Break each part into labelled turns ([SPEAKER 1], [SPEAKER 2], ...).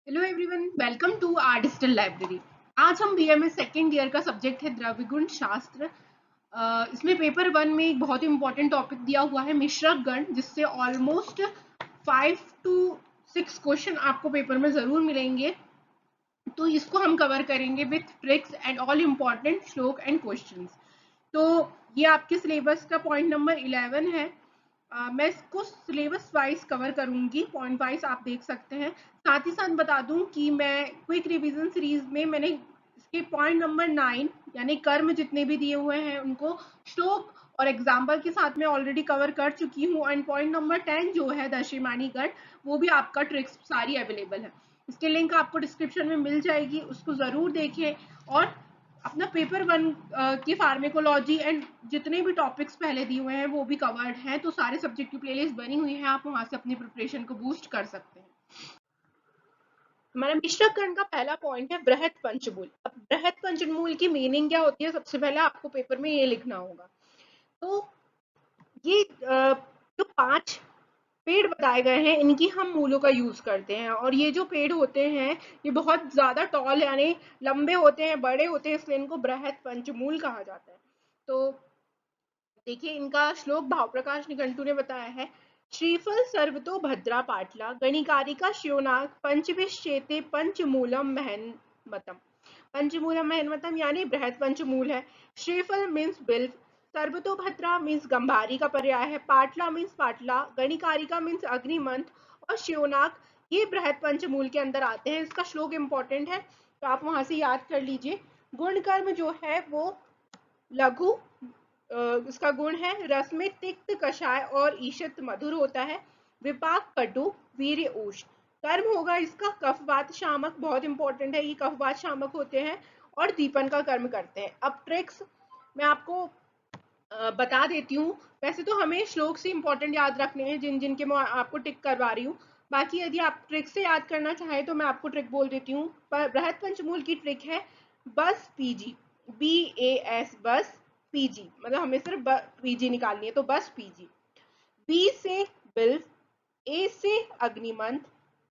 [SPEAKER 1] Hello everyone, welcome to our digital library. आज हम BMA second year का subject है द्रव्यगुण शास्त्र। इसमें पेपर 1 में एक बहुत ही इंपॉर्टेंट टॉपिक दिया हुआ है मिश्रक गण, जिससे ऑलमोस्ट 5 to 6 क्वेश्चन आपको पेपर में जरूर मिलेंगे। तो इसको हम कवर करेंगे with tricks and all important श्लोक एंड क्वेश्चंस। तो ये आपके सिलेबस का पॉइंट नंबर 11 है। मैं इसको सिलेबस वाइज कवर करूंगी, पॉइंट वाइज आप देख सकते हैं। साथ ही साथ बता दूं कि मैं क्विक रिवीजन सीरीज में मैंने इसके पॉइंट नंबर 9 यानी कर्म जितने भी दिए हुए हैं उनको श्लोक और एग्जाम्पल के साथ में ऑलरेडी कवर कर चुकी हूँ। एंड पॉइंट नंबर 10 जो है दशमानी गण, वो भी आपका ट्रिक्स सारी अवेलेबल है। इसके लिंक आपको डिस्क्रिप्शन में मिल जाएगी, उसको जरूर देखें। और अपना पेपर 1 की फार्मेकोलॉजी एंड जितने भी टॉपिक्स पहले दिए हुए हैं वो भी कवर्ड हैं, तो सारे सब्जेक्ट की प्लेलिस्ट बनी हुई है, आप वहां से अपनी प्रिपरेशन को बूस्ट कर सकते हैं। हमारा मिश्रक गण का पहला पॉइंट है बृहत पंचमूल। अब बृहत पंचमूल की मीनिंग क्या होती है, सबसे पहले आपको पेपर में ये लिखना होगा। तो ये जो 5 पेड़ बताए गए हैं इनकी हम मूलों का यूज करते हैं, और ये जो पेड़ होते हैं ये बहुत ज्यादा टॉल यानी लंबे होते हैं, बड़े होते हैं, इसलिए इनको बृहत पंचमूल कहा जाता है। तो देखिए इनका श्लोक भाव प्रकाश निघंटू ने बताया है। श्रीफल सर्वतो भद्रा पाटला गणिकारिका श्योनाग पंचविश्चेते पंचमूलम महन्मतम। पंचमूलम महन्मतम यानी बृहत पंचमूल है। श्रीफल मीन्स बिल्व, सर्वतोभद्रा मीन्स गंभारी का पर्याय है, पाटला मीन्स पाटला, गणिकारिका मीन्स अग्निमंथ, और श्योनाक ये बृहत पंचमूल के अंदर आते हैं। इसका श्लोक इंपॉर्टेंट है तो आप वहां से याद कर लीजिए। गुण कर्म जो है वो लघु, इसका गुण है रस में तिक्त कषाय और ईशत मधुर होता है, विपाक कटु वीर्य उष्ण। कर्म होगा इसका कफवात शामक, बहुत इंपॉर्टेंट है, ये कफवात शामक होते हैं और दीपन का कर्म करते हैं। अब ट्रिक्स मैं आपको बता देती हूँ। वैसे तो हमें श्लोक से इंपॉर्टेंट याद रखने हैं जिन जिन के मैं आपको टिक करवा रही हूँ। बाकी यदि आप ट्रिक से याद करना चाहें तो मैं आपको ट्रिक बोल देती हूँ। बृहत पंचमूल की ट्रिक है बस पीजी, BAS बस पीजी, मतलब हमें सिर्फ पीजी निकालनी है, तो बस पीजी। बी से बिल्व, ए से अग्निमंथ,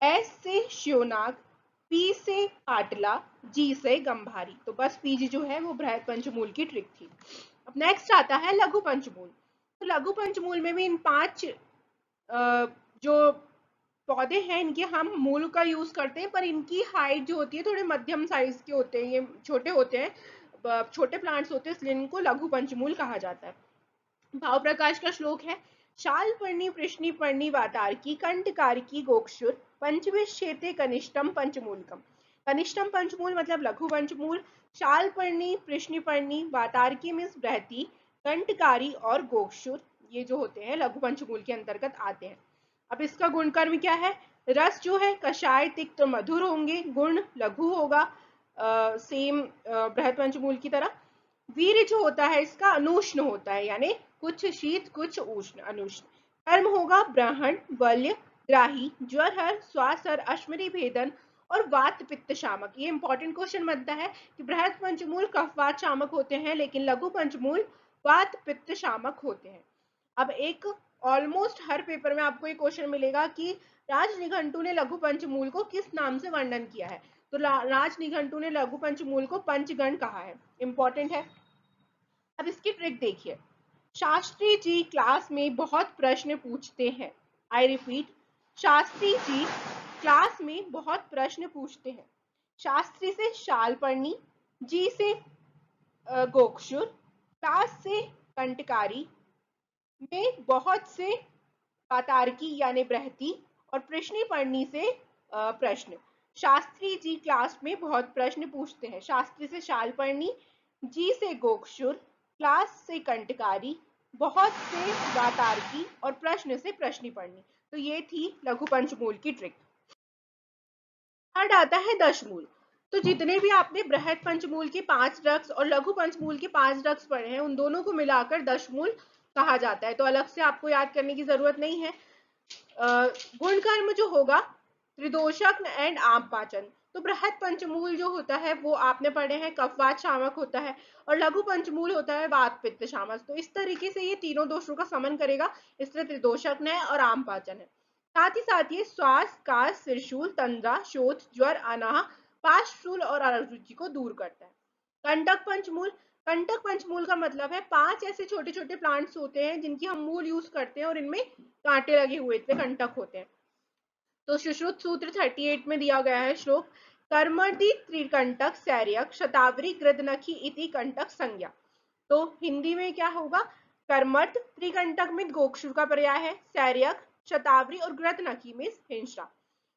[SPEAKER 1] एस से श्योनाग, पी से पाटला, जी से गंभारी। तो बस पीजी जो है वो बृहत पंचमूल की ट्रिक थी। अब नेक्स्ट आता है लघु पंचमूल। तो लघु पंचमूल में भी इन 5 जो पौधे हैं इनके हम मूल का यूज करते हैं, पर इनकी हाइट जो होती है थोड़े मध्यम साइज के होते हैं, ये छोटे होते हैं, छोटे प्लांट्स होते हैं, इसलिए इनको लघु पंचमूल कहा जाता है। भाव प्रकाश का श्लोक है। शाल पर्णी पृष्णी पर्णी वातारकी कंटकारकी गोक्षुर पंचविश्चेते कनिष्ठम पंचमूलकम। कनिष्ठम पंचमूल मतलब लघु पंचमूल, शाल पर्णी पृष्णी पर्णी वातारकी मीन्स बृहती, कंटकारी और गोक्षुर ये जो होते हैं लघु पंचमूल के अंतर्गत आते हैं। अब इसका गुण कर्म क्या है, रस जो है कषाय तिक्त तो मधुर होंगे, गुण लघु होगा सेम बृहत पंचमूल की तरह। वीर्य जो होता है इसका अनुष्ण होता है, यानी कुछ शीत कुछ उष्ण अनुष्ण। कर्म होगा ब्रहण बल्य ग्राही ज्वरहर स्वासर अश्मरी भेदन और वात पित्त शामक। ये इंपॉर्टेंट क्वेश्चन बनता है कि बृहत पंचमूल कफवात शामक होते हैं लेकिन लघु पंचमूल वात पित्त शामक होते हैं। अब एक ऑलमोस्ट हर पेपर में आपको एक क्वेश्चन मिलेगा कि राज निघंटू ने लघु पंचमूल को किस नाम से वर्णन किया है। तो राज निघंटू ने लघु पंचमूल को पंचगण कहा है, इंपॉर्टेंट है। अब इसकी ट्रिक देखिए। शास्त्री जी क्लास में बहुत प्रश्न पूछते हैं। I repeat, Shastri ji class में बहुत प्रश्न पूछते हैं। शास्त्री से शाल पर्णी, जी से गोक्षुर, क्लास से कंटकारी, में बहुत से वातारकी यानी बृहती, और प्रश्नी पर्णी से प्रश्न। शास्त्री जी क्लास में बहुत प्रश्न पूछते हैं। शास्त्री से शाल पर्णी, जी से गोक्षुर, क्लास से कंटकारी, बहुत से वातारकी और प्रश्न से प्रश्नी पर्णी। तो ये थी लघु पंचमूल की ट्रिक। थर्ड आता है दशमूल। तो जितने भी आपने बृहत पंचमूल के 5 ड्रग्स और लघु पंचमूल के 5 ड्रग्स पढ़े हैं उन दोनों को मिलाकर दशमूल कहा जाता है, तो अलग से आपको याद करने की जरूरत नहीं है। गुण कर्म जो होगा त्रिदोषक एंड आम पाचन। तो बृहत पंचमूल जो होता है वो आपने पढ़े हैं कफवात शामक होता है, और लघु पंचमूल होता है वात पित्त शामक। तो इस तरीके से ये तीनों दोषों का समन करेगा, इसलिए त्रिदोषक है और आम पाचन है। साथ ही श्वास, काश, त्रिशूल, तंद्रा, शोथ, ज्वर, अनाह, पार्श्वशूल और अरुचि को दूर करता है। कंटक पंचमूल, कंटक पंचमूल का मतलब है 5 ऐसे छोटे छोटे प्लांट्स होते हैं जिनकी हम मूल यूज करते हैं और इनमें कांटे लगे हुए थे, कंटक होते हैं। तो सुश्रुत सूत्र 38 में दिया गया है श्लोक, कर्मदि त्रिकंटक सैर्यक शतावरी गृदनखी इति कंटक संज्ञा। तो हिंदी में क्या होगा, कर्मठ त्रिकंटक में गोक्षुर का पर्याय है, सैर्यक, शतावरी और गृदनखी में हिंसा।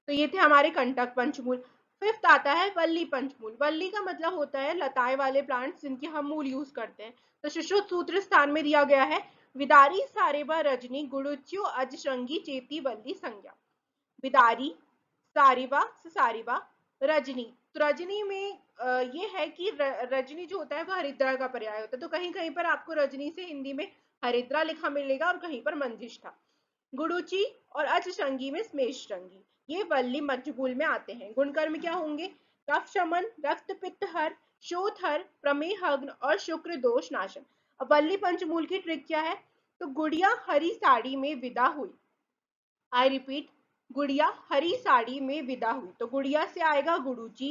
[SPEAKER 1] तो ये थे हमारे कंटक पंचमूल। फिफ्थ आता है वल्ली पंचमूल। वल्ली का मतलब होता है लताएं वाले प्लांट्स जिनके हम मूल यूज करते हैं। तो सुश्रुत सूत्र स्थान में दिया गया है, विदारी सारेबा रजनी गुड़ुच्यो अजश्रंगी चेती वल्ली संज्ञा। विदारी, सारिवा, सारिवा, रजनी। तो रजनी में ये है कि रजनी जो होता है वह हरिद्रा का पर्याय होता है। तो कहीं कहीं पर आपको रजनी से हिंदी में हरिद्रा लिखा मिलेगा और कहीं पर मंजिष्ठा। गुड़ुचि और अजश्रंगी में स्मेशरंगी, ये वल्ली पंचमूल में आते हैं। गुणकर्म क्या होंगे, कफ शमन, रक्त पित्त हर, शोथ हर, प्रमेह हग्न और शुक्र दोष नाशन। अब वल्ली पंचमूल की ट्रिक क्या है, तो गुड़िया हरी साड़ी में विदा हुई। आई रिपीट, गुड़िया हरी साड़ी में विदा हुई। तो गुड़िया से आएगा गुड़ुची,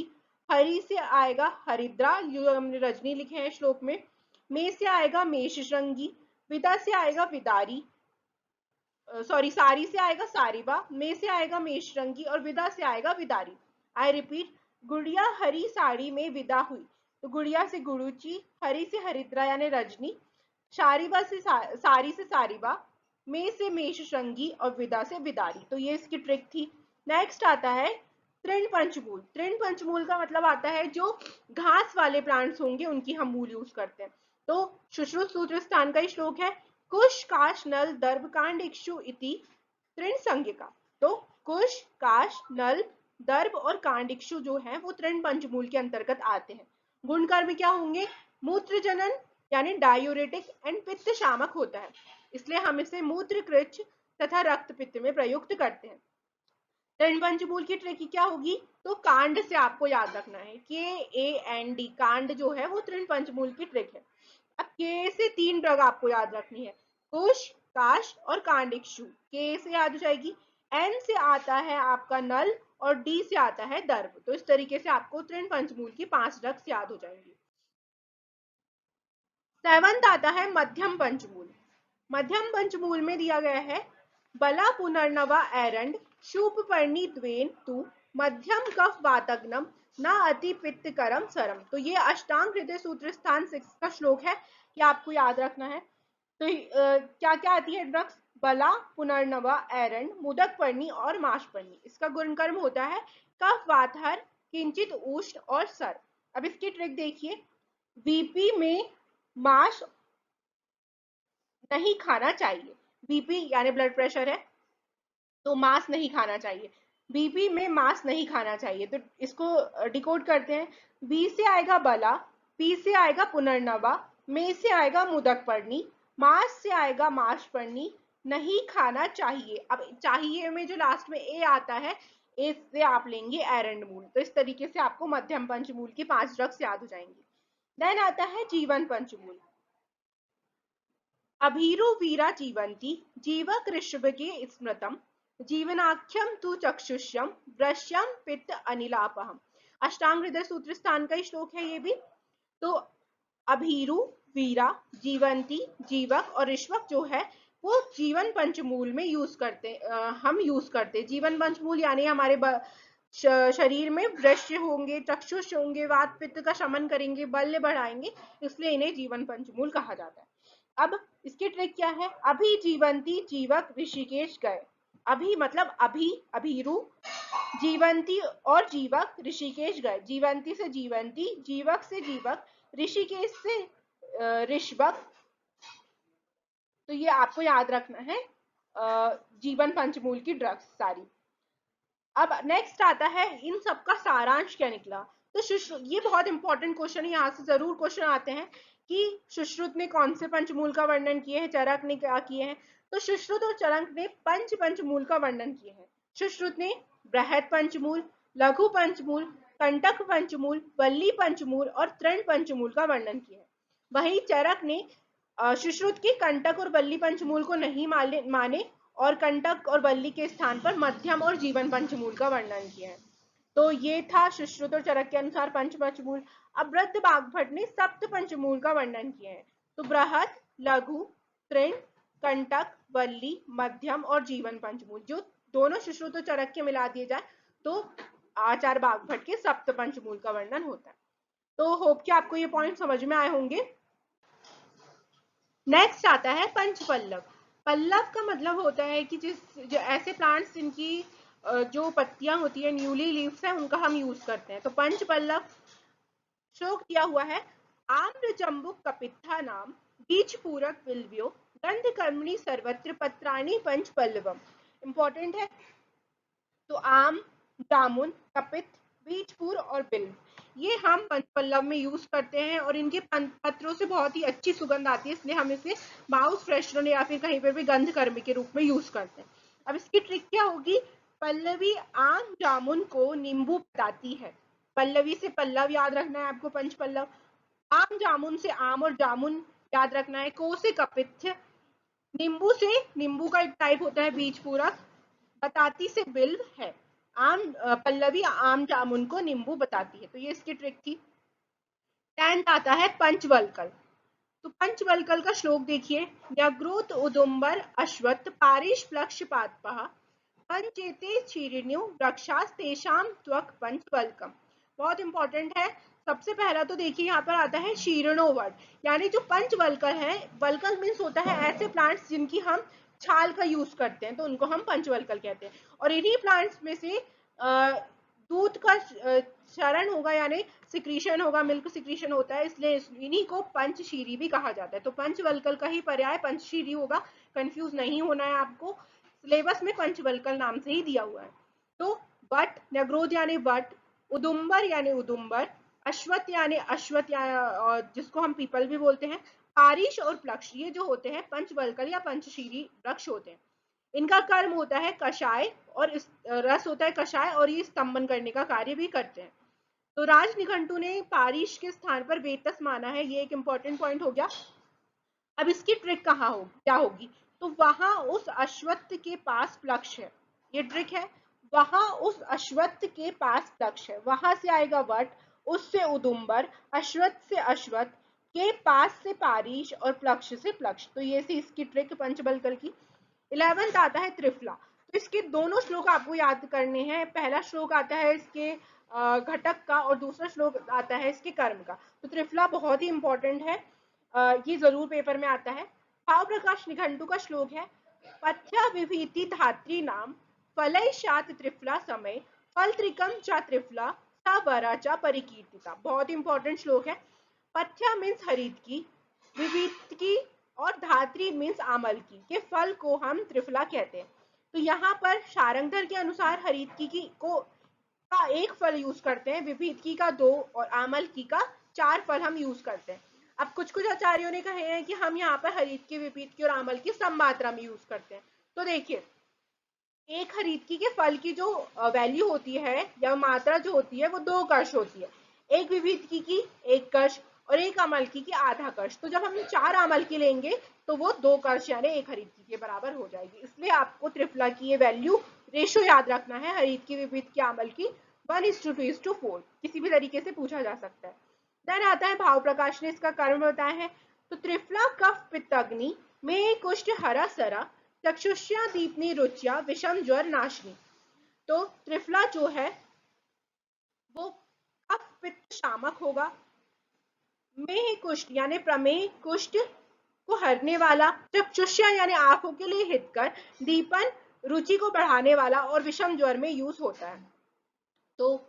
[SPEAKER 1] हरी से आएगा हरिद्रा जो हमने रजनी लिखे हैं श्लोक में से आएगा मेषशृंगी, विदा से आएगा विदारी, सॉरी सारी से आएगा सारिबा, में से आएगा मेषरंगी और विदा से आएगा विदारी। आई रिपीट, गुड़िया हरी साड़ी में विदा हुई। तो गुड़िया से गुड़ुची, हरी से हरिद्रा यानी रजनी, सारिबा से सारी से सारिबा, में से मेषशृंगी और विदा से विदारी। तो ये इसकी ट्रिक थी। नेक्स्ट आता है तृण पंचमूल। तृण पंचमूल का मतलब आता है जो घास वाले प्लांट्स होंगे उनकी हम मूल यूज करते हैं। तो सुश्रुत सूत्र स्थान का ही श्लोक है, कुश काश नल दर्भ कांड इक्षु इति तृण संज्ञका। तो कुश, काश, नल, दर्भ और कांडिक्षु जो है वो तृण पंचमूल के अंतर्गत आते हैं। गुणकर्म क्या होंगे, मूत्र जनन यानी डायूरेटिक एंड पित्त शामक होता है, इसलिए हम इसे मूत्र कृच्छ तथा रक्त पित्त में प्रयुक्त करते हैं। तृण पंचमूल की ट्रिक क्या होगी, तो कांड से आपको याद रखना है, KAND, कांड जो है वो तृण पंचमूल की ट्रिक है। अब के से 3 ड्रग आपको याद रखनी है, कुश, काश और कांडिक्षु। के से याद हो जाएगी, एन से आता है आपका नल और डी से आता है दर्भ। तो इस तरीके से आपको तृण पंचमूल की 5 ड्रग्स याद हो जाएंगी। सेवंथ आता है मध्यम पंचमूल। मध्यम पंचमूल में दिया गया है, बला पुनर्नवा एरंड शूप पर्णी द्वेन तु मध्यम कफ वातग्नम न अति पित्त करम सरम। तो ये अष्टांग हृदय सूत्र स्थान 6 का श्लोक है, ये आपको याद रखना है। तो क्या क्या आती है ड्रग्स, बला, पुनर्नवा, एरंड, मुदक पर्णी और माश पर्णी। इसका गुणकर्म होता है कफ वातहर, किंचित उष्ण और सर। अब इसकी ट्रिक देखिए, बीपी में मांस नहीं खाना चाहिए। बीपी यानी ब्लड प्रेशर है तो मांस नहीं खाना चाहिए, बीपी में मांस नहीं खाना चाहिए। तो इसको डिकोड करते हैं, बी से आएगा बला, पी से आएगा पुनर्नवा, में से आएगा मुदक पर्णी, मांस से आएगा माश पर्णी, नहीं खाना चाहिए। अब चाहिए में जो लास्ट में ए आता है, ए से आप लेंगे एरंड मूल। तो इस तरीके से आपको मध्यम पंचमूल की 5 ड्रग्स याद हो जाएंगी। देन आता है जीवन पंचमूल। अभीरु वीरा जीवंती जीवक ऋषभगे स्मृतम जीवनाख्यम तु चक्षुष्यम वृश्यम पित्त अनिलापहम। अष्टांग हृदय सूत्र स्थान का ही श्लोक है ये भी। तो अभीरु, वीरा, जीवंती, जीवक और ऋषभक जो है वो जीवन पंचमूल में यूज करते, हम यूज करते। जीवन पंचमूल यानी हमारे शरीर में वृश्य होंगे, चक्षुष होंगे, वात पित्त का शमन करेंगे, बल बढ़ाएंगे, इसलिए इन्हें जीवन पंचमूल कहा जाता है। अब इसकी ट्रिक क्या है, अभी जीवंती जीवक ऋषिकेश गए। अभी मतलब अभी, अभीरु, जीवंती और जीवक ऋषिकेश गए। जीवंती से जीवंती, जीवक से जीवक, ऋषिकेश से ऋषभक। तो ये आपको याद रखना है जीवन पंचमूल की ड्रग्स सारी। अब नेक्स्ट आता है इन सबका सारांश क्या निकला। तो ये बहुत इंपॉर्टेंट क्वेश्चन है, यहाँ से जरूर क्वेश्चन आते हैं कि सुश्रुत ने कौन से पंचमूल का वर्णन किए हैं, चरक ने क्या किए हैं। तो सुश्रुत और चरक ने पंचमूल का वर्णन किए हैं। सुश्रुत ने बृहद पंचमूल, लघु पंचमूल, कंटक पंचमूल, वल्ली पंचमूल और तृण पंचमूल का वर्णन किया है। वहीं चरक ने सुश्रुत के कंटक और वल्ली पंचमूल को नहीं माने और कंटक और वल्ली के स्थान पर मध्यम और जीवन पंचमूल का वर्णन किया है। तो ये था सुश्रुत और चरक के अनुसार पंच पंचमूल। अब वृद्ध बागभट्ट ने सप्त पंचमूल का वर्णन किया है। तो बृहत, लघु, तृण, कंटक, वल्ली, मध्यम और जीवन पंचमूल, जो दोनों सुश्रुत और चरक के मिला दिए जाए तो आचार्य बागभट्ट के सप्त पंचमूल का वर्णन होता है। तो होप कि आपको ये पॉइंट समझ में आए होंगे। नेक्स्ट आता है पंच पल्लव। पल्लव का मतलब होता है कि जो ऐसे प्लांट्स जिनकी जो पत्तियां होती है, न्यूली लीव्स है, उनका हम यूज करते हैं। तो पंच पल्लव श्लोक दिया हुआ है, आम्र जम्बुक कपित्था नाम बीज पूरक बिल्व्यो गंध कर्मणि सर्वत्र पत्राणि पंच पल्लवम। इंपॉर्टेंट है। तो आम, जामुन, कपित, बीजपुर और बिल्व, ये हम पंचपल्लव में यूज करते हैं और इनके पत्रों से बहुत ही अच्छी सुगंध आती है, इसलिए हम इसे माउस फ्रेशनर या फिर कहीं पर भी गंध कर्मी के रूप में यूज करते हैं। अब इसकी ट्रिक क्या होगी? पल्लवी आम जामुन को नींबू बताती है। पल्लवी से पल्लव याद रखना है आपको, पंचपल्लव। आम जामुन से आम और जामुन याद रखना है। को से कपित्थ, नींबू से नींबू का एक टाइप होता है बीज पूरक, बताती से बिल्व है। आम पल्लवी आम जामुन को नींबू बताती है। तो ये इसकी ट्रिक थी। 10th आता है पंचवल्कल। तो पंचवल्कल का श्लोक देखिए, न्यग्रोत उदुम्बर अश्वत्थ पारिश प्लक्ष पादपः पंचेते चीरिण्यो रक्षास्तेषाम त्वक पंचवल्कम। बहुत इंपॉर्टेंट है। सबसे पहला तो देखिए यहाँ पर आता है शीर्णो वर्ड, यानी जो पंचवल्कल है, वल्कल मीन्स होता है ऐसे प्लांट्स जिनकी हम छाल का यूज करते हैं, तो उनको हम पंचवल्कल कहते हैं। और इन्हीं प्लांट्स में से दूध का क्षरण होगा, यानी सिक्रीशन होगा, मिल्क सिक्रीशन होता है, इसलिए इन्हीं को पंचशीरी भी कहा जाता है। तो पंचवल्कल का ही पर्याय पंचशीरी होगा, कंफ्यूज नहीं होना है आपको, सिलेबस में पंचवल्कल नाम से ही दिया हुआ है। तो वट, न्यग्रोध यानी वट, उदुम्बर यानी उदुम्बर, अश्वत्थ यानी अश्वत्थ या जिसको हम पीपल भी बोलते हैं, पारिश और प्लक्ष, ये जो होते हैं पंचवल्कल या पंचशीरी वृक्ष होते हैं। इनका कर्म होता है कषाय और रस होता है कषाय, और ये स्तंभन करने का कार्य भी करते हैं। तो राज निघंटू ने पारिश के स्थान पर वेतस माना है, ये एक इंपॉर्टेंट पॉइंट हो गया। अब इसकी ट्रिक कहाँ होगी, क्या होगी? तो वहां उस अश्वत्थ के पास प्लक्ष है, ये ट्रिक है। वहां उस अश्वत्थ के पास प्लक्ष है, वहां से आएगा वट, उससे उदुम्बर, अश्वत्थ से अश्वत्थ, के पास से पारिश और प्लक्ष से प्लक्ष। तो ये थी इसकी ट्रिक पंचबलकल की। 11th आता है त्रिफला। तो इसके दोनों श्लोक आपको याद करने हैं। पहला श्लोक आता है इसके घटक का और दूसरा श्लोक आता है इसके कर्म का। तो त्रिफला बहुत ही इंपॉर्टेंट है, ये जरूर पेपर में आता है। भाव प्रकाश निघंटू का श्लोक है, पथ्य विभीति धात्री नाम फलैशात त्रिफला समय फल त्रिकम च त्रिफला सा वरा च परिकीर्तिता। बहुत इंपॉर्टेंट श्लोक है। पथ्य मीन्स हरित की, विभीत की और धात्री मीन्स आमल की, के फल को हम त्रिफला कहते हैं। तो यहाँ पर शारंगधर के अनुसार हरित की को का एक फल यूज करते हैं, विभीत की का 2 और आमल की का 4 फल हम यूज करते हैं। अब कुछ कुछ आचार्यों ने कहे हैं कि हम यहाँ पर हरित की, विपरीत की और आमल की सम मात्रा में यूज करते हैं। तो देखिए, एक हरित के फल की जो वैल्यू होती है या मात्रा जो होती है वो 2 कश होती है, एक विभीत की 1 कश और एक आमल की आधा कश। तो जब हम 4 आमल की लेंगे तो वो 2 कश यानी 1 हरित के बराबर हो जाएगी। इसलिए आपको त्रिफला की ये वैल्यू रेशो याद रखना है, हरित की, विभीत की, आमल की 1:2:4, किसी भी तरीके से पूछा जा सकता है। देन आता है भाव प्रकाश ने इसका कर्म बताया है। तो त्रिफला कफ पित्त अग्नि में कुष्ठ हरा सरा चक्षुष्या दीपनी रुचिया विषम ज्वर नाशनी। तो त्रिफला जो है वो कफ पित्त शामक होगा, मेह कुष्ठ यानी प्रमेह कुष्ठ को हरने वाला, चक्षुष्या यानी आंखों के लिए हितकर, दीपन रुचि को बढ़ाने वाला और विषम ज्वर में यूज होता है। तो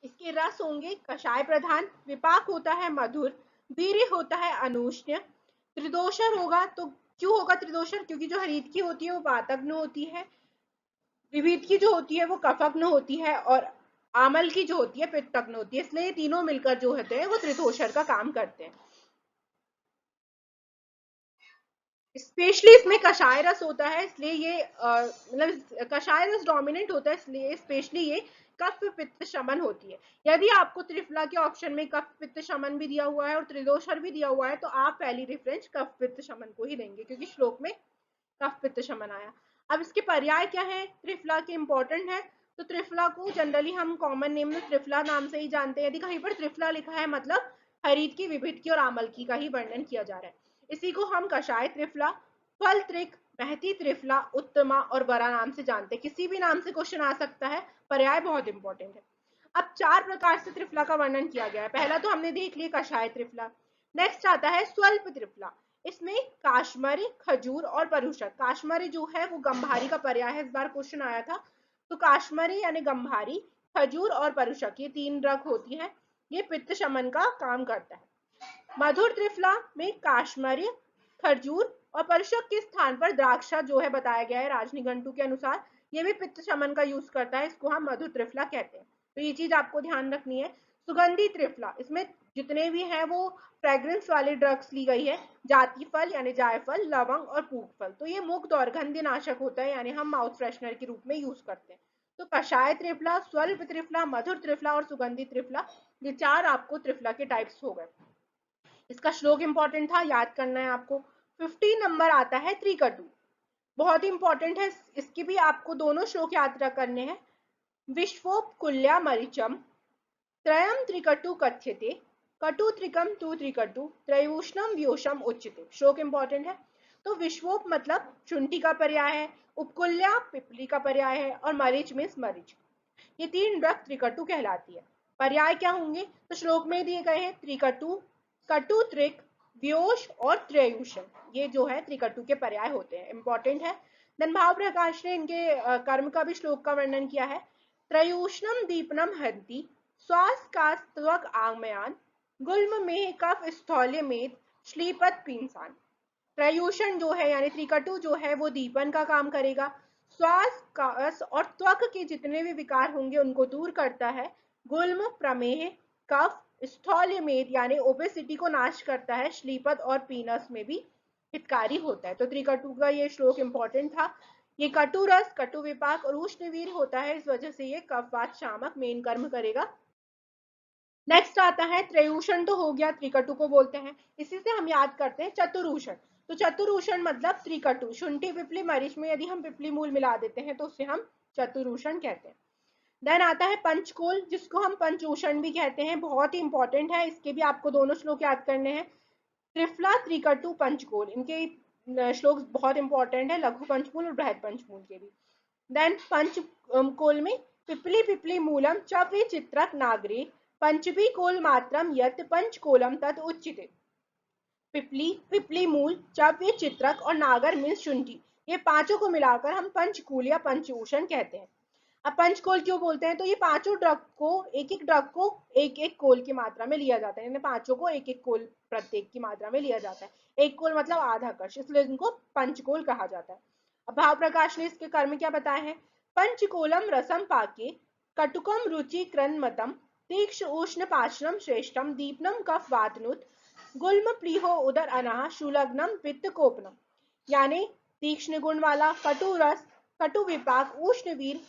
[SPEAKER 1] इसके रस होंगे कषाय प्रधान, विपाक होता है मधुर, वीर्य होता है अनुष्ण्य, त्रिदोषर होगा। तो क्यों होगा त्रिदोषर? क्योंकि जो हरित की होती है वो वातग्न होती है, विभीत की जो होती है वो कफग्न होती है और आमल की जो होती है पित्तग्न होती है, इसलिए तीनों मिलकर जो होते हैं वो त्रिदोषर का काम करते हैं। स्पेशली इसमें कषाय रस होता है, इसलिए ये मतलब कषाय रस डोमिनेंट होता है, इसलिए स्पेशली ये कफ पित्त शमन होती है। यदि आपको त्रिफला के ऑप्शन में कफ पित्त शमन भी दिया हुआ है और त्रिदोषर भी दिया हुआ है तो आप पहली रेफरेंस कफ पित्त शमन को ही देंगे, क्योंकि श्लोक में कफ पित्त शमन आया। अब इसके पर्याय क्या है त्रिफला के, इंपॉर्टेंट है। तो त्रिफला को जनरली हम कॉमन नेम में त्रिफला नाम से ही जानते हैं। यदि कहीं पर त्रिफला लिखा है मतलब हरित की, विभित की और आमल की का ही वर्णन किया जा रहा है। इसी को हम कषाय त्रिफला, फल त्रिक, महती त्रिफला, उत्तमा और वरा नाम से जानते हैं। किसी भी नाम से क्वेश्चन आ सकता है, पर्याय बहुत इंपॉर्टेंट है। अब 4 प्रकार से त्रिफला का वर्णन किया गया है। पहला तो हमने देख लिया कषाय त्रिफला। नेक्स्ट आता है स्वल्प त्रिफला। इसमें काश्मरी, खजूर और परुषक। काश्मरी जो है वो गंभारी का पर्याय है, इस बार क्वेश्चन आया था। तो काश्मरी यानी गंभारी, खजूर और परुषक, ये 3 ड्रग होती है। ये पित्त शमन का काम करता है। मधुर त्रिफला में काश्मरी, खजूर और परुषक के स्थान पर द्राक्षा जो है बताया गया है राजनिघंटु के अनुसार, ये भी पित्त शमन का यूज करता है। इसको हम मधुर त्रिफला कहते हैं। तो ये चीज आपको ध्यान रखनी है। सुगंधी त्रिफला, इसमें जितने भी हैं वो फ्रेग्रेंस वाले ड्रग्स ली गई है। जाति फल यानी जायफल, लवंग और पूग फल। तो ये मुक्त और गंधनाशक होता है, यानी हम माउथ फ्रेशनर के रूप में यूज करते हैं। तो कषाय त्रिफला, स्वल्प त्रिफला, मधुर त्रिफला और सुगंधी त्रिफला, ये 4 आपको त्रिफला के टाइप्स हो गए। इसका श्लोक इंपॉर्टेंट था, याद करना है आपको। 15 नंबर आता है त्रिकटु, बहुत इंपॉर्टेंट है। इसके भी आपको दोनों श्लोक याद करने हैं। विश्वोपकुल्या मरिचम त्रयम त्रिकटु कथ्यते, कटु त्रिकम तु त्रिकटु त्रयोष्णम व्योषम उच्यते। श्लोक इंपॉर्टेंट है। तो विश्वोप मतलब शुंठी का पर्याय है, उपकुल्या पिपली का पर्याय है और मरीच मीन्स मरीच। ये 3 ड्रग त्रिकटु कहलाती है। पर्याय क्या होंगे तो श्लोक में दिए गए हैं त्रिकटु, कटु त्रिक, व्योष और त्रयूषण, ये जो है त्रिकटु के पर्याय होते हैं, इंपॉर्टेंट है। देन भाव प्रकाश ने इनके कर्म का भी श्लोक का वर्णन किया है। त्रयूष्णम दीपनम हंति श्वास का त्वक आगमयान गुल्म में कफ स्थौल्य में श्लीपत पीनसान। त्रयूषण जो है यानी त्रिकटु जो है वो दीपन का काम करेगा, श्वास, कास और त्वक के जितने भी विकार होंगे उनको दूर करता है। गुल्म प्रमेह, कफ, स्थौल्य मेद यानी ओबेसिटी को नाश करता है। श्लीपत और पीनस में भी हितकारी होता है। तो त्रिकटु का ये श्लोक इंपॉर्टेंट था। ये कटु रस, कटु विपाक और उष्णवीर होता है, इस वजह से ये कफवात शामक मेन कर्म करेगा। नेक्स्ट आता है त्रयूषण, तो हो गया, त्रिकटु को बोलते हैं। इसी से हम याद करते हैं चतुरूषण। तो चतुरूषण मतलब त्रिकटु, शुंठी पिपली मरीच में यदि हम पिपली मूल मिला देते हैं तो उसे हम चतुरूषण कहते हैं। देन आता है पंचकोल, जिसको हम पंचूषण भी कहते हैं, बहुत ही इंपॉर्टेंट है। इसके भी आपको दोनों श्लोक याद करने हैं। त्रिफला, त्रिकटु, पंचकोल, इनके श्लोक बहुत इंपॉर्टेंट है, लघु पंचमूल और बृहद पंचमूल के भी। देन पंचकोल में पिपली पिपली मूलम च चित्रक नागरे पंचभी कोल मात्रम यत पंचकोलम तद उच्यते। पिपली, पिपली मूल, चव्य, चित्रक और नागर मीन्स शुंठी, ये पांचों को मिलाकर हम पंचकूल या पंचूषण कहते हैं। अब पंचकोल क्यों बोलते हैं तो ये पांचों ड्रग को एक एक कोल की मात्रा में लिया जाता है, यानी पांचों को एक एक कोल प्रत्येक की मात्रा में लिया जाता है। एक कोल मतलब आधा कश, इसलिए इनको पंचकोल कहा जाता है। अब भाव प्रकाश ने इसके कर्म क्या बताए हैं। पंचकोलम रसम पाके कटुकम रुचि क्रन्मतम तीक्ष उष्ण पाचनम श्रेष्ठम दीपनम कफ वातनुत गुल्म प्लीहो उदर अनाह शूलग्नम पित्त कोपनम, यानी तीक्ष्ण गुण वाला, कटु रस, कटु विपाक, उष्ण वीर,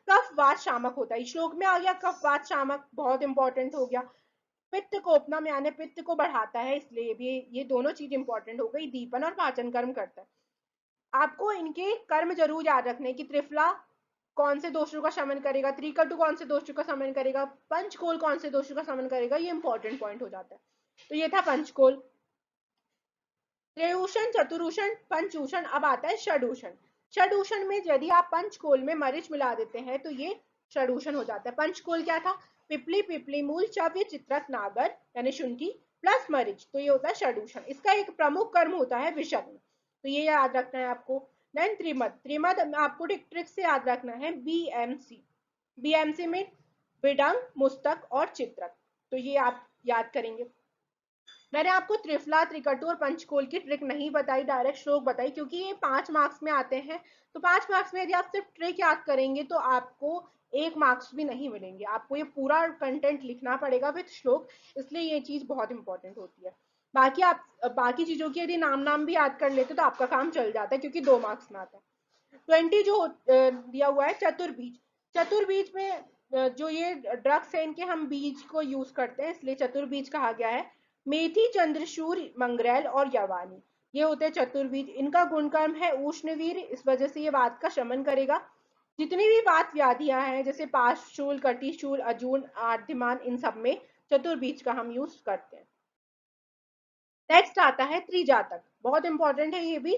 [SPEAKER 1] कफवात शामक होता है। श्लोक में आ गया कफवात शामक, बहुत इंपॉर्टेंट हो गया। पित्त कोपनम यानी पित्त को बढ़ाता है, इसलिए भी ये दोनों चीज इंपॉर्टेंट हो गई। दीपन और पाचन कर्म करता है। आपको इनके कर्म जरूर याद रखने की, त्रिफला कौन से दोषों का शमन करेगा, त्रिकटु कौन से दोषों का शमन करेगा, पंचकोल कौन से दोषों का शमन करेगा, ये इंपॉर्टेंट पॉइंट हो जाता है। तो ये था पंचकोल। त्रयूषण, चतुरूषण, पंचूषण। अब आता है षडूषण। षडूषण में यदि आप पंचकोल में मरीच मिला देते हैं तो ये षडूषण हो जाता है। पंचकोल क्या था, पिपली, पिपली मूल, चव्य, चित्रक, नागर यानी शुंठी प्लस मरीच, तो ये होता है षडूषण। इसका एक प्रमुख कर्म होता है विषग्न, तो ये याद रखना है आपको। देन त्रिमद, त्रिमद आपको ट्रिक से याद रखना है, बीएमसी। बीएमसी में विडंग, मुस्तक और चित्रक, तो ये आप याद करेंगे। मैंने आपको त्रिफला, त्रिकटु और पंचकोल की ट्रिक नहीं बताई, डायरेक्ट श्लोक बताई, क्योंकि ये 5 मार्क्स में आते हैं। तो 5 मार्क्स में यदि आप सिर्फ ट्रिक याद करेंगे तो आपको 1 मार्क्स भी नहीं मिलेंगे, आपको ये पूरा कंटेंट लिखना पड़ेगा विद श्लोक, इसलिए ये चीज बहुत इंपॉर्टेंट होती है। बाकी आप बाकी चीजों की यदि नाम भी याद कर लेते तो आपका काम चल जाता है, क्योंकि 2 मार्क्स में आता है। 20 जो दिया हुआ है चतुर्बीज। चतुर्बीज में जो ये ड्रग्स है इनके हम बीज को यूज करते हैं, इसलिए चतुर्बीज कहा गया है। मेथी, चंद्रशूर, मंगरेल और यवानी। ये होते हैं चतुर्बीज। इनका गुणकर्म है उष्णवीर, इस वजह से ये वात का शमन करेगा। जितनी भी वात व्याधियां हैं जैसे पार्श्वशूल, कटिशूल, अजून, आर्द्यमान, इन सब में चतुर्बीज का हम यूज करते हैं। नेक्स्ट आता है त्रिजातक, बहुत इंपॉर्टेंट है ये भी।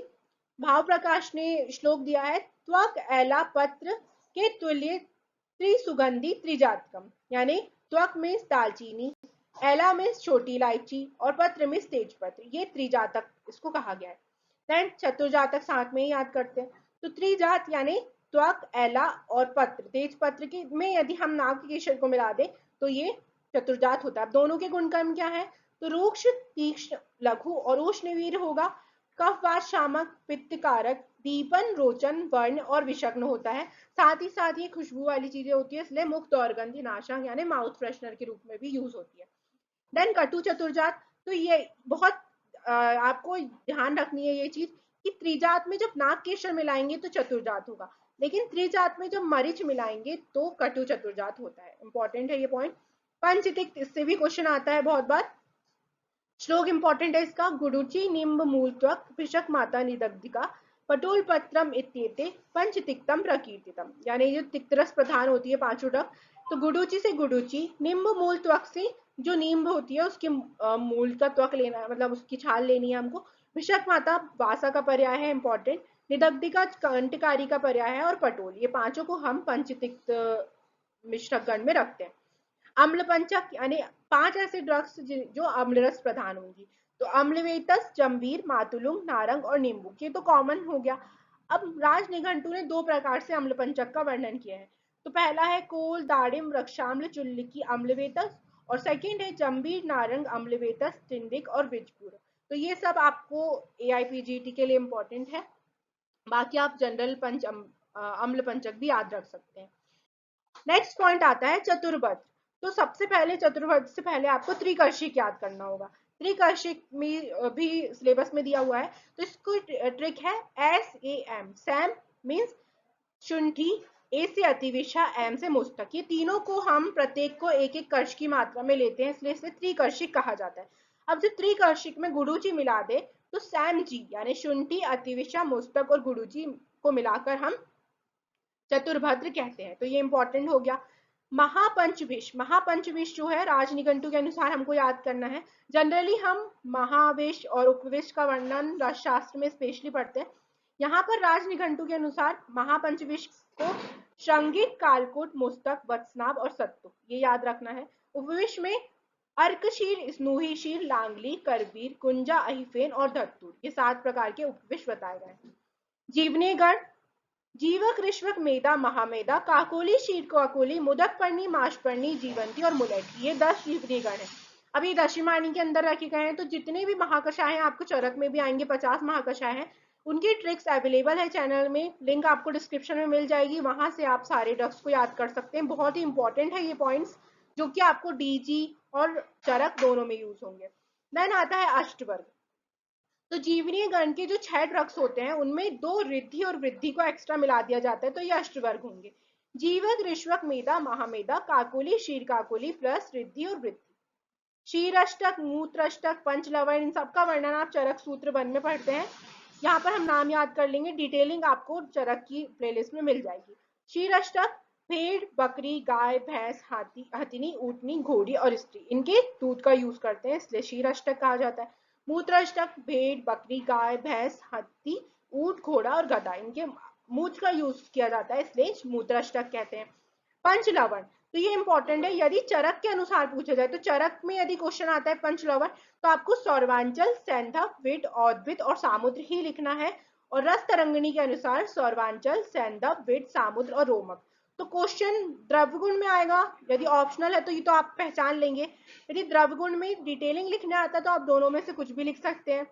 [SPEAKER 1] भाव प्रकाश ने श्लोक दिया है, त्वक एला पत्र के तुल्य त्रिसुगंधि त्रिजातकम, यानी त्वक में दालचीनी, एला में छोटी इलायची और पत्र में तेज पत्र, ये त्रिजातक इसको कहा गया है। देन चतुर्जातक साथ में ही याद करते हैं। तो त्रिजात यानी त्वक, एला और पत्र, तेज पत्र के में यदि हम नाग केशर को मिला दें तो ये चतुर्जात होता है। अब दोनों के गुणकर्म क्या है, तो रूक्ष, तीक्ष्ण, लघु और उष्णवीर होगा। कफवात शामक, पित्तकारक, दीपन, रोचन, वर्ण और विषग्न होता है। साथ ही साथ ये खुशबू वाली चीजें होती है, इसलिए मुक्त और गंधि नाशक यानी माउथ फ्रेशनर के रूप में भी यूज होती है। देन कटु चतुर्जात, तो ये बहुत आपको ध्यान रखनी है ये चीज कि त्रिजात में जब नाग केशर मिलाएंगे तो चतुर्जात होगा, लेकिन त्रिजात में जब मरीच मिलाएंगे तो कटु चतुर्जात होता है। इंपॉर्टेंट है ये पॉइंट। पंचतिक्त, इससे भी क्वेश्चन आता है बहुत बार। श्लोक इंपॉर्टेंट है इसका, गुडुचि निम्ब मूल त्वक पिशक माता निदग्धिका पटोल पत्रम इत्येते पंचतिक्तम प्रकीर्तितम, यानी जो तिक्तरस प्रधान होती है पांचों टक, तो गुडुचि से गुडुचि, निम्ब मूल त्वक से जो नींब होती है उसके मूल का त्वक लेना है, मतलब उसकी छाल लेनी है हमको। विशक माता वासा का पर्याय है, इंपॉर्टेंट। निदग्धिका कंटकारी का पर्याय है, और पटोल, ये पांचों को हम पंचतिक्त मिश्रक गण में रखते हैं। अम्ल पंचक यानी 5 ऐसे ड्रग्स जो अम्ल रस प्रधान होंगी, तो अम्लवेतस, जंबीर, मातुलुंग, नारंग और नींबू, ये तो कॉमन हो गया। अब राज निघंटू ने 2 प्रकार से अम्ल पंचक का वर्णन किया है। तो पहला है कोल, दाड़िम, रक्षाम्ल, चुल्लिकी, अम्लवेतस, और सेकंड है जंबीर, नारंग, अम्लवेतस, टिंडिक और बिजपुर। तो ये सब आपको एआईपीजीटी के लिए इंपॉर्टेंट है। बाकी आप जनरल अम्ल पंचक भी याद रख सकते हैं। नेक्स्ट पॉइंट आता है चतुर्भद्र। तो सबसे पहले चतुर्भद्र से पहले आपको त्रिकर्षिक याद करना होगा। त्रिकर्षिक में भी सिलेबस में दिया हुआ है, तो इसको ट्रिक है SAM। सैम मीन्स शुंठी, ए से अतिविशा, एम से मुस्तक, ये तीनों को हम प्रत्येक को एक एक कर्ष की मात्रा में लेते हैं, इसलिए इसे त्रिकर्षिक कहा जाता है। अब जब त्रिकर्षिक में गुडुचि मिला दे तो सैम जी यानी शुंठी, अतिविशा, मुस्तक और गुडुचि को मिलाकर हम चतुर्भद्र कहते हैं। तो ये इंपॉर्टेंट हो गया। महापंचविश, महापंचविश जो है राजनिघंटु के अनुसार हमको याद करना है। जनरली हम महाविश और उपविश का वर्णन शास्त्र में स्पेशली पढ़ते हैं। यहाँ पर राजनिघंटु के अनुसार महापंचविश को श्रृंगिक, कालकूट, मुस्तक, वत्सनाभ और सत्तु, ये याद रखना है। उपविश में अर्कशीर, स्नूहीशीर, लांगली, करबीर, कुंजा, अहिफेन और धत्तूर, ये 7 प्रकार के उपविश बताए गए हैं। जीवनेगण, जीवक, ऋष्वक, मेधा, महामेधा, काकोली, शीरकाकोली, मुदकपर्णी, माशपर्णी, जीवंती और मुलेठी, ये 10 जीवनी गण है। अभी दशीमानी के अंदर रखे गए हैं। तो जितने भी महाकषाय हैं आपको चरक में भी आएंगे, 50 महाकषाय हैं, उनकी ट्रिक्स अवेलेबल है चैनल में, लिंक आपको डिस्क्रिप्शन में मिल जाएगी, वहां से आप सारे ड्रग्स को याद कर सकते हैं। बहुत ही इंपॉर्टेंट है ये पॉइंट्स, जो कि आपको डीजी और चरक दोनों में यूज होंगे। देन आता है अष्टवर्ग। तो जीवनीय गण के जो 6 ड्रग्स होते हैं उनमें 2 रिद्धि और वृद्धि को एक्स्ट्रा मिला दिया जाता है, तो ये अष्टवर्ग होंगे। जीवक, ऋष्वक, मेधा, महामेधा, काकोली, शीर काकोली प्लस रिद्धि और वृद्धि। शीरष्टक, मूत्रष्टक, पंचलवण, इन सबका वर्णन आप चरक सूत्र वन में पढ़ते हैं। यहाँ पर हम नाम याद कर लेंगे, डिटेलिंग आपको चरक की प्लेलिस्ट में मिल जाएगी। शीरष्टक भेड़, बकरी, गाय, भैंस, हाथी, हथिनी, ऊँटनी, घोड़ी और स्त्री, इनके दूध का यूज करते हैं, इसलिए शीरष्टक कहा जाता है। मूत्राष्टक भेड़, बकरी, गाय, भैंस, हाथी, ऊंट, घोड़ा और गधा, इनके मूत्र का यूज किया जाता है, इसलिए मूत्राष्टक कहते हैं। पंचलवण, तो ये इंपॉर्टेंट है, यदि चरक के अनुसार पूछा जाए तो चरक में यदि क्वेश्चन आता है पंचलवण, तो आपको सौरवांचल, सैंधव, विट, औद्भिद और सामुद्र ही लिखना है। और रस तरंगिणी के अनुसार सौरवांचल, सैंधव, विट, सामुद्र और रोमक। तो क्वेश्चन द्रव्यगुण में आएगा, यदि ऑप्शनल है तो ये तो आप पहचान लेंगे। यदि द्रव्यगुण में डिटेलिंग लिखने आता है तो आप दोनों में से कुछ भी लिख सकते हैं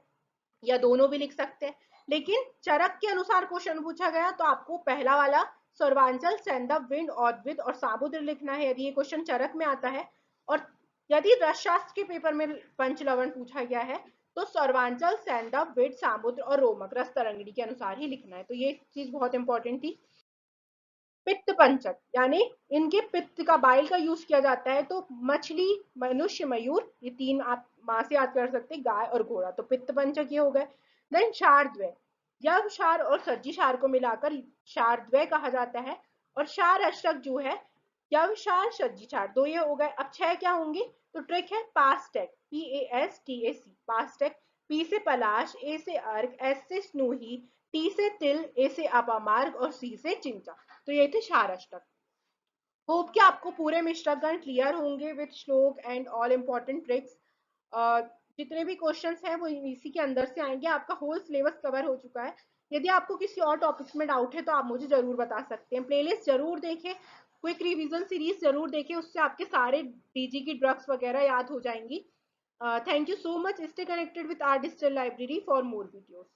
[SPEAKER 1] या दोनों भी लिख सकते हैं, लेकिन चरक के अनुसार क्वेश्चन पूछा गया तो आपको पहला वाला सर्वांचल, सैंधव, विंड, औद्भिद और सामुद्र लिखना है, यदि ये क्वेश्चन चरक में आता है। और यदि रसशास्त्र के पेपर में पंचलवण पूछा गया है तो सर्वांचल, सैंधव, विंड, सामुद्र और रोमक रस तरंगिणी के अनुसार ही लिखना है। तो ये चीज बहुत इंपॉर्टेंट थी। पित्त पंचक यानी इनके पित्त का, बाइल का यूज किया जाता है। तो मछली, मनुष्य, मयूर, ये 3 आप मां से याद कर सकते हैं, गाय और घोड़ा, तो पित्त पंचक ये हो गए। देन शारद्वय, यव क्षार और सज्जी क्षार को मिलाकर शारद्वय कहा जाता है। और क्षार अष्टक जो है यव क्षार सज्जी क्षार, दो ये हो गए। अब 6 क्या होंगे? तो ट्रिक है पास्टेक, PASTAC, पास्टेक। P से पलाश, A से अर्क, S से स्नूही, T से तिल, A से अपामार्ग और C से चिंचा। तो ये थे क्षार अष्टक। होप कि आपको पूरे मिश्रक गण क्लियर होंगे विद श्लोक एंड ऑल इम्पोर्टेंट ट्रिक्स। जितने भी क्वेश्चंस हैं वो इसी के अंदर से आएंगे। आपका होल सिलेबस कवर हो चुका है। यदि आपको किसी और टॉपिक्स में डाउट है तो आप मुझे जरूर बता सकते हैं। प्लेलिस्ट जरूर देखें, क्विक रिवीजन सीरीज जरूर देखें, उससे आपके सारे डीजी की ड्रग्स वगैरह याद हो जाएंगी। Thank you so much. Stay connected with our digital library for more videos.